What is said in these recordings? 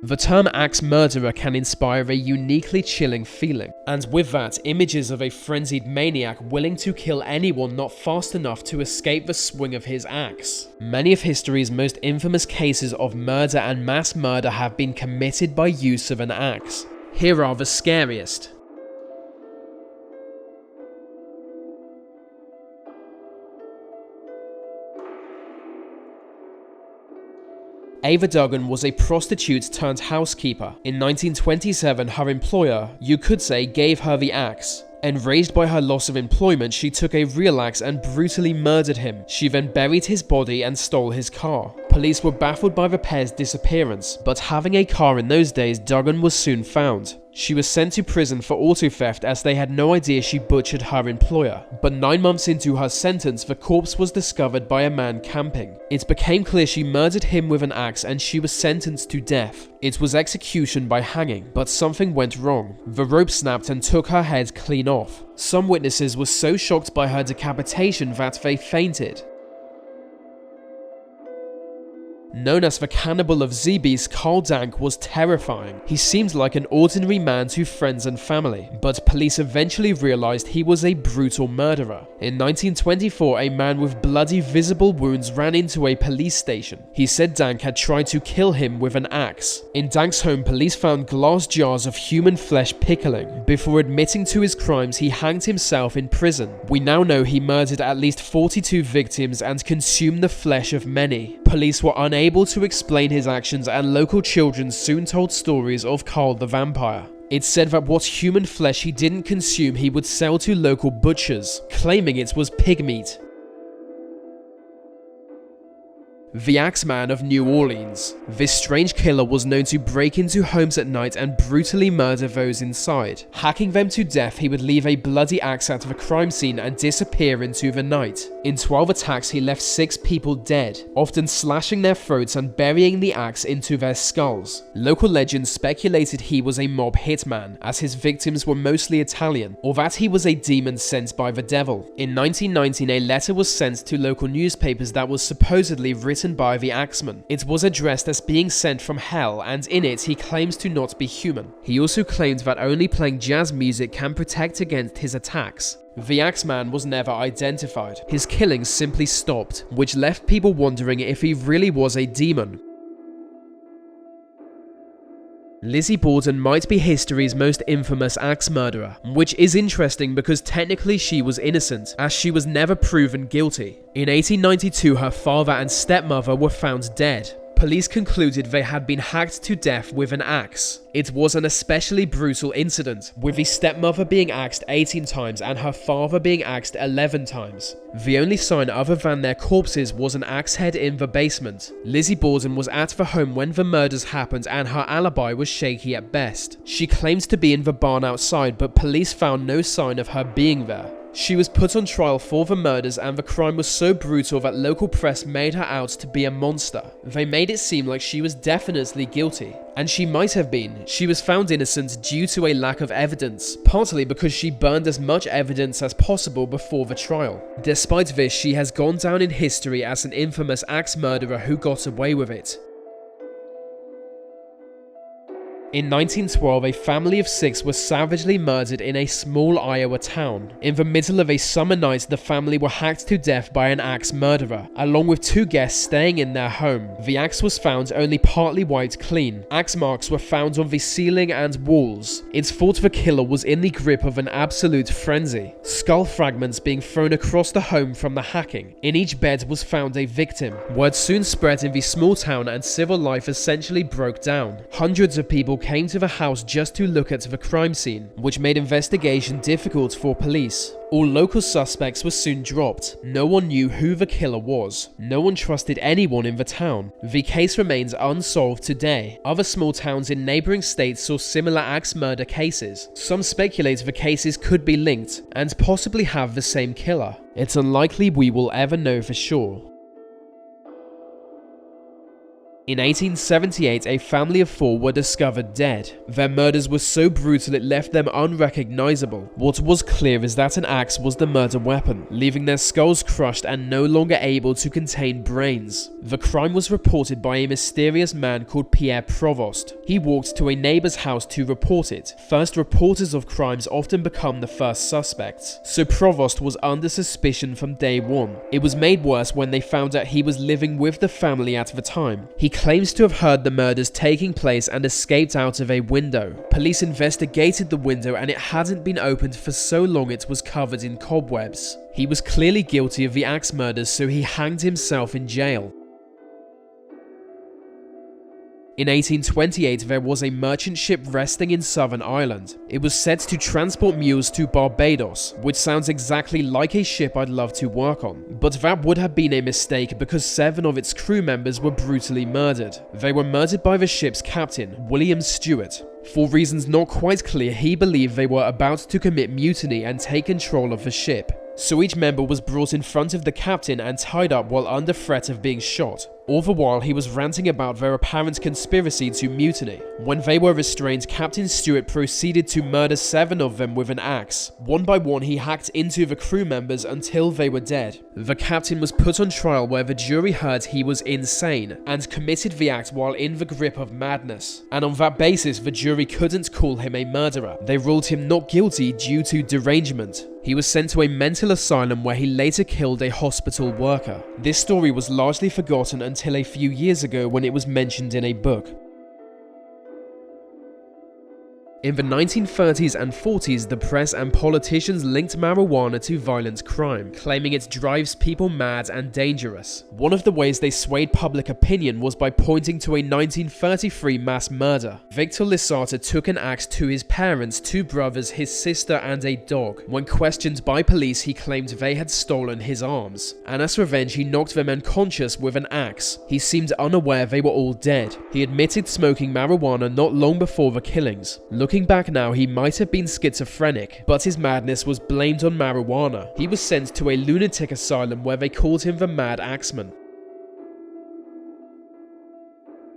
The term axe murderer can inspire a uniquely chilling feeling, and with that, images of a frenzied maniac willing to kill anyone not fast enough to escape the swing of his axe. Many of history's most infamous cases of murder and mass murder have been committed by use of an axe. Here are the scariest. Ava Duggan was a prostitute turned housekeeper. In 1927, her employer, you could say, gave her the axe. Enraged by her loss of employment, she took a real axe and brutally murdered him. She then buried his body and stole his car. Police were baffled by the pair's disappearance, but having a car in those days, Duggan was soon found. She was sent to prison for auto theft as they had no idea she butchered her employer. But 9 months into her sentence, the corpse was discovered by a man camping. It became clear she murdered him with an axe and she was sentenced to death. It was execution by hanging, but something went wrong. The rope snapped and took her head clean off. Some witnesses were so shocked by her decapitation that they fainted. Known as the cannibal of Zeebies, Karl Denke was terrifying. He seemed like an ordinary man to friends and family, but police eventually realized he was a brutal murderer. In 1924, a man with bloody visible wounds ran into a police station. He said Denke had tried to kill him with an axe. In Denke's home, police found glass jars of human flesh pickling. Before admitting to his crimes, he hanged himself in prison. We now know he murdered at least 42 victims and consumed the flesh of many. Police were unable to explain his actions, and local children soon told stories of Karl the Vampire. It's said that what human flesh he didn't consume he would sell to local butchers, claiming it was pig meat. The Axman of New Orleans. This strange killer was known to break into homes at night and brutally murder those inside. Hacking them to death, he would leave a bloody axe at the crime scene and disappear into the night. In 12 attacks, he left 6 people dead, often slashing their throats and burying the axe into their skulls. Local legends speculated he was a mob hitman, as his victims were mostly Italian, or that he was a demon sent by the devil. In 1919, a letter was sent to local newspapers that was supposedly written by the axeman. It was addressed as being sent from hell, and in it he claims to not be human. He also claimed that only playing jazz music can protect against his attacks. The Axman was never identified. His killings simply stopped, which left people wondering if he really was a demon. Lizzie Borden might be history's most infamous axe murderer, which is interesting because technically she was innocent, as she was never proven guilty. In 1892, her father and stepmother were found dead. Police concluded they had been hacked to death with an axe. It was an especially brutal incident, with the stepmother being axed 18 times and her father being axed 11 times. The only sign other than their corpses was an axe head in the basement. Lizzie Borden was at the home when the murders happened and her alibi was shaky at best. She claimed to be in the barn outside, but police found no sign of her being there. She was put on trial for the murders, and the crime was so brutal that local press made her out to be a monster. They made it seem like she was definitely guilty. And she might have been. She was found innocent due to a lack of evidence, partly because she burned as much evidence as possible before the trial. Despite this, she has gone down in history as an infamous axe murderer who got away with it. In 1912, a family of 6 was savagely murdered in a small Iowa town. In the middle of a summer night, the family were hacked to death by an axe murderer, along with 2 guests staying in their home. The axe was found only partly wiped clean. Axe marks were found on the ceiling and walls. It's thought the killer was in the grip of an absolute frenzy. Skull fragments being thrown across the home from the hacking. In each bed was found a victim. Word soon spread in the small town and civil life essentially broke down. Hundreds of people came to the house just to look at the crime scene, which made investigation difficult for police. All local suspects were soon dropped. No one knew who the killer was. No one trusted anyone in the town. The case remains unsolved today. Other small towns in neighboring states saw similar axe murder cases. Some speculate the cases could be linked and possibly have the same killer. It's unlikely we will ever know for sure. In 1878, a family of 4 were discovered dead. Their murders were so brutal it left them unrecognizable. What was clear is that an axe was the murder weapon, leaving their skulls crushed and no longer able to contain brains. The crime was reported by a mysterious man called Pierre Provost. He walked to a neighbor's house to report it. First reporters of crimes often become the first suspects, so Provost was under suspicion from day one. It was made worse when they found out he was living with the family at the time. He claims to have heard the murders taking place and escaped out of a window. Police investigated the window and it hadn't been opened for so long it was covered in cobwebs. He was clearly guilty of the axe murders, so he hanged himself in jail. In 1828, there was a merchant ship resting in Southern Ireland. It was set to transport mules to Barbados, which sounds exactly like a ship I'd love to work on. But that would have been a mistake because 7 of its crew members were brutally murdered. They were murdered by the ship's captain, William Stewart. For reasons not quite clear, he believed they were about to commit mutiny and take control of the ship. So each member was brought in front of the captain and tied up while under threat of being shot. All the while, he was ranting about their apparent conspiracy to mutiny. When they were restrained, Captain Stewart proceeded to murder 7 of them with an axe. One by one, he hacked into the crew members until they were dead. The captain was put on trial where the jury heard he was insane and committed the act while in the grip of madness. And on that basis, the jury couldn't call him a murderer. They ruled him not guilty due to derangement. He was sent to a mental asylum where he later killed a hospital worker. This story was largely forgotten until a few years ago when it was mentioned in a book. In the 1930s and 40s, the press and politicians linked marijuana to violent crime, claiming it drives people mad and dangerous. One of the ways they swayed public opinion was by pointing to a 1933 mass murder. Victor Lissata took an axe to his parents, 2 brothers, his sister, and a dog. When questioned by police, he claimed they had stolen his arms, and as revenge, he knocked them unconscious with an axe. He seemed unaware they were all dead. He admitted smoking marijuana not long before the killings. Looking back now, he might have been schizophrenic, but his madness was blamed on marijuana. He was sent to a lunatic asylum where they called him the Mad Axman.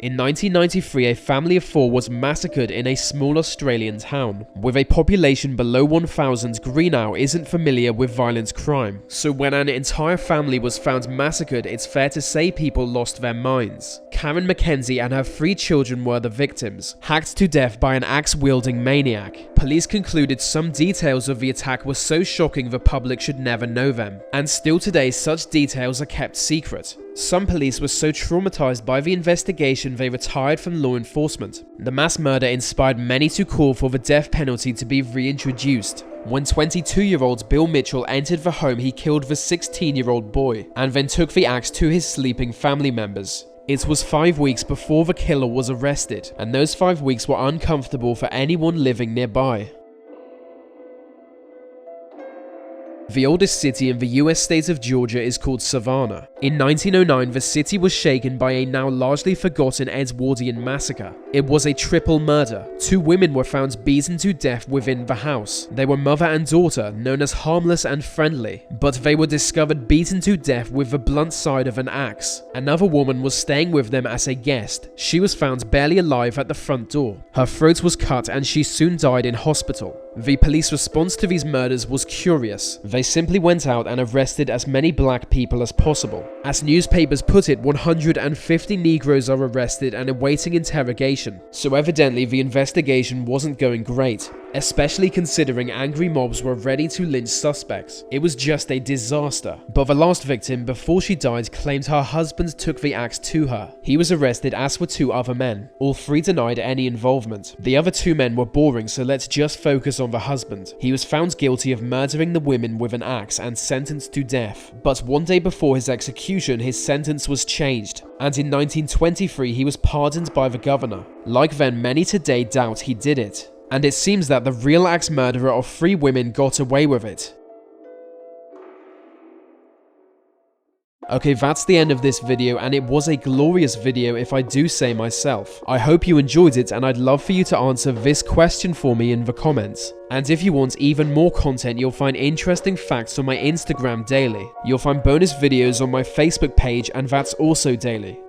In 1993, a family of 4 was massacred in a small Australian town. With a population below 1,000, Greenough isn't familiar with violent crime. So when an entire family was found massacred, it's fair to say people lost their minds. Karen Mackenzie and her 3 children were the victims, hacked to death by an axe-wielding maniac. Police concluded some details of the attack were so shocking the public should never know them. And still today, such details are kept secret. Some police were so traumatized by the investigation they retired from law enforcement. The mass murder inspired many to call for the death penalty to be reintroduced. When 22-year-old Bill Mitchell entered the home, he killed the 16-year-old boy and then took the axe to his sleeping family members. It was 5 weeks before the killer was arrested, and those 5 weeks were uncomfortable for anyone living nearby. The oldest city in the US state of Georgia is called Savannah. In 1909, the city was shaken by a now largely forgotten Edwardian massacre. It was a triple murder. 2 women were found beaten to death within the house. They were mother and daughter, known as harmless and friendly, but they were discovered beaten to death with the blunt side of an axe. Another woman was staying with them as a guest. She was found barely alive at the front door. Her throat was cut and she soon died in hospital. The police response to these murders was curious. They simply went out and arrested as many black people as possible. As newspapers put it, 150 Negroes are arrested and awaiting interrogation. So evidently the investigation wasn't going great, especially considering angry mobs were ready to lynch suspects. It was just a disaster. But the last victim, before she died, claimed her husband took the axe to her. He was arrested, as were 2 other men. All 3 denied any involvement. The other 2 men were boring, so let's just focus on the husband. He was found guilty of murdering the women with an axe and sentenced to death. But one day before his execution, his sentence was changed, and in 1923 he was pardoned by the governor. Like then, many today doubt he did it. And it seems that the real axe murderer of 3 women got away with it. Okay, that's the end of this video, and it was a glorious video if I do say myself. I hope you enjoyed it, and I'd love for you to answer this question for me in the comments. And if you want even more content, you'll find interesting facts on my Instagram daily. You'll find bonus videos on my Facebook page, and that's also daily.